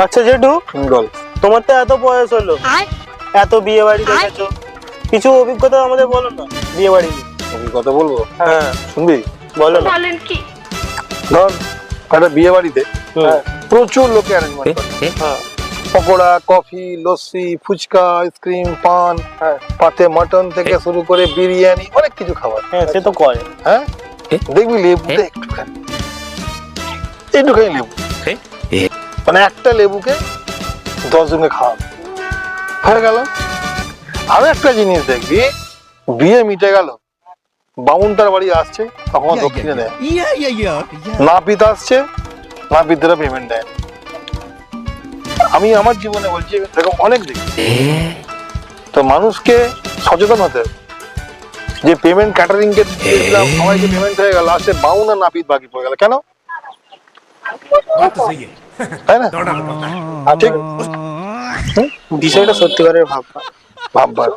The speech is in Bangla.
আচ্ছা জেঠু, বল। তোমার তো এত বয়স হলো, এত বিয়ে বাড়ি দেখেছো, কিছু অভিজ্ঞতা আমাদের বলো না বিয়ে বাড়ি নিয়ে। অভিজ্ঞতা বলবো? হ্যাঁ শুনবি? বলো না। ধর একটা বিয়ে বাড়িতে প্রচুর লোকে অ্যারেঞ্জমেন্ট করে। হ্যাঁ পকোড়া, কফি, লস্যি, ফুচকা, আইসক্রিম, পান, পাতে মটন থেকে শুরু করে বিরিয়ানি, অনেক কিছু খাবার। হ্যাঁ সে তো করে। হ্যাঁ দেখবি লেবুতে একটুখানি লেবু, মানে একটা লেবুকে 10 জনকে খাওয়াবে, হয়ে গেল। আরো একটা জিনিস দেখবি, বিয়ে মিটে গেল, বামুনটার বাড়ি আসছে, তখন দক্ষিণে দেয়। নাপিত আসছে, নাপিতরা পেমেন্ট দেয়। আমি আমার জীবনে বলছি এরকম অনেক দেখি। তো মানুষকে সচেতন হতে হবে যে পেমেন্ট ক্যাটারিং কে দিলাম, সবাইকে পেমেন্ট হয়ে গেল, লাস্টে বাউন আর নাপিত বাকি পড়ে গেল কেন? তাই না? ঠিক বিষয়টা সত্যিকারের ভাববা। ভাববার